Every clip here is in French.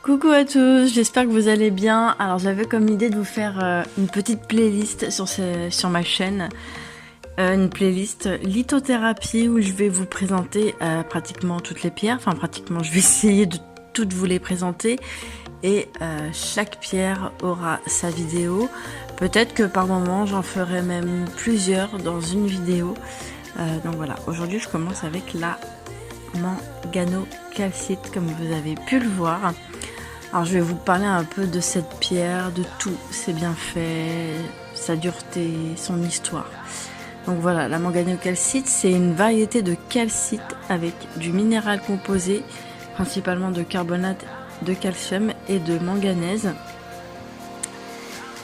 Coucou à tous, j'espère que vous allez bien. Alors j'avais comme idée de vous faire une petite playlist sur ma chaîne. Une playlist lithothérapie où je vais vous présenter pratiquement toutes les pierres. Enfin pratiquement, je vais essayer de toutes vous les présenter. Et chaque pierre aura sa vidéo. Peut-être que par moment j'en ferai même plusieurs dans une vidéo. Donc voilà, aujourd'hui je commence avec la manganocalcite comme vous avez pu le voir. Alors je vais vous parler un peu de cette pierre, de tous ses bienfaits, sa dureté, son histoire. Donc voilà, la manganocalcite, c'est une variété de calcite avec du minéral composé, principalement de carbonate de calcium et de manganèse.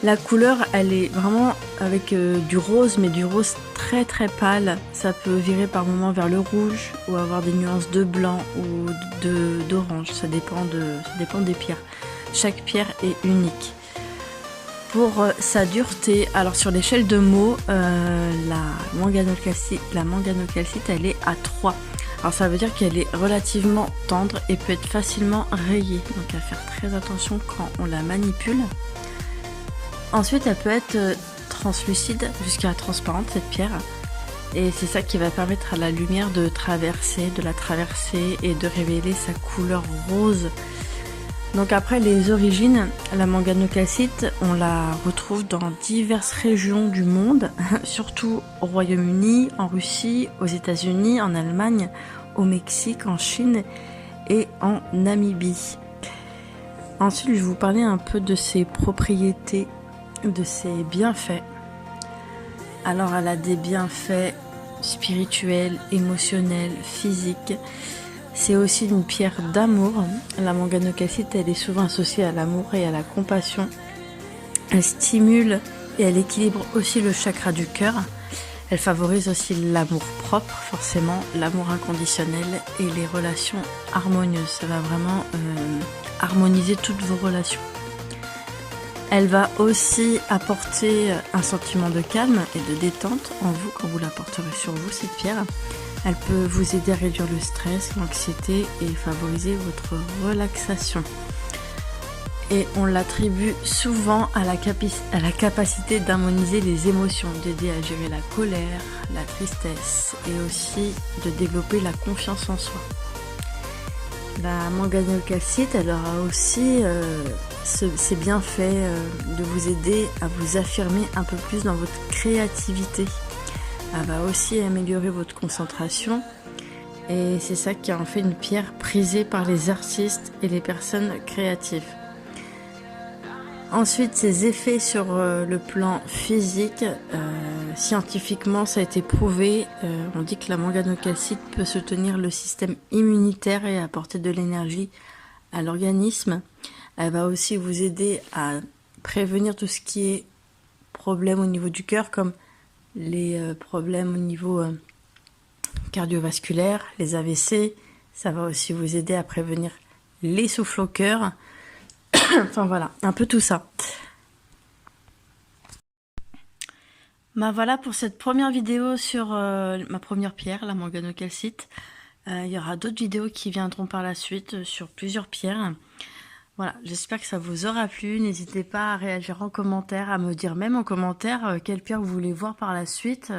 La couleur, elle est vraiment avec du rose, mais du rose très très pâle. Ça peut virer par moments vers le rouge ou avoir des nuances de blanc ou d'orange. Ça dépend des pierres. Chaque pierre est unique. Pour sa dureté, alors sur l'échelle de Mohs, la manganocalcite, elle est à 3. Alors ça veut dire qu'elle est relativement tendre et peut être facilement rayée. Donc à faire très attention quand on la manipule. Ensuite, elle peut être translucide jusqu'à transparente, cette pierre. Et c'est ça qui va permettre à la lumière de la traverser et de révéler sa couleur rose. Donc après les origines, la manganocalcite, on la retrouve dans diverses régions du monde, surtout au Royaume-Uni, en Russie, aux États-Unis, en Allemagne, au Mexique, en Chine et en Namibie. Ensuite, je vais vous parler un peu de ses propriétés, de ses bienfaits. Alors elle a des bienfaits spirituels, émotionnels, physiques. C'est aussi une pierre d'amour. La manganocalcite, elle est souvent associée à l'amour et à la compassion. Elle stimule et elle équilibre aussi le chakra du cœur. Elle favorise aussi l'amour propre, forcément, l'amour inconditionnel et les relations harmonieuses. Ça va vraiment harmoniser toutes vos relations. Elle va aussi apporter un sentiment de calme et de détente en vous quand vous la porterez sur vous, cette pierre. Elle peut vous aider à réduire le stress, l'anxiété et favoriser votre relaxation. Et on l'attribue souvent à la capacité d'harmoniser les émotions, d'aider à gérer la colère, la tristesse et aussi de développer la confiance en soi. La manganocalcite, elle aura aussi c'est bien fait de vous aider à vous affirmer un peu plus dans votre créativité. Elle va aussi améliorer votre concentration et c'est ça qui en fait une pierre prisée par les artistes et les personnes créatives. Ensuite, ses effets sur le plan physique, scientifiquement ça a été prouvé. On dit que la manganocalcite peut soutenir le système immunitaire et apporter de l'énergie à l'organisme. Elle va aussi vous aider à prévenir tout ce qui est problème au niveau du cœur, comme les problèmes au niveau cardiovasculaire, les AVC. Ça va aussi vous aider à prévenir les souffles au cœur. Enfin voilà, un peu tout ça. Bah voilà pour cette première vidéo sur ma première pierre, la manganocalcite. Il y aura d'autres vidéos qui viendront par la suite sur plusieurs pierres. Voilà, j'espère que ça vous aura plu. N'hésitez pas à réagir en commentaire, à me dire même en commentaire quelle pierre vous voulez voir par la suite.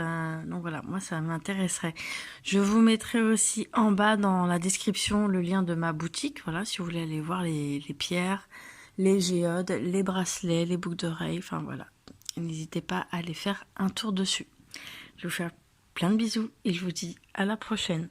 Donc voilà, moi ça m'intéresserait. Je vous mettrai aussi en bas dans la description le lien de ma boutique. Voilà, si vous voulez aller voir les pierres, les géodes, les bracelets, les boucles d'oreilles. Enfin voilà, n'hésitez pas à aller faire un tour dessus. Je vais vous faire plein de bisous et je vous dis à la prochaine.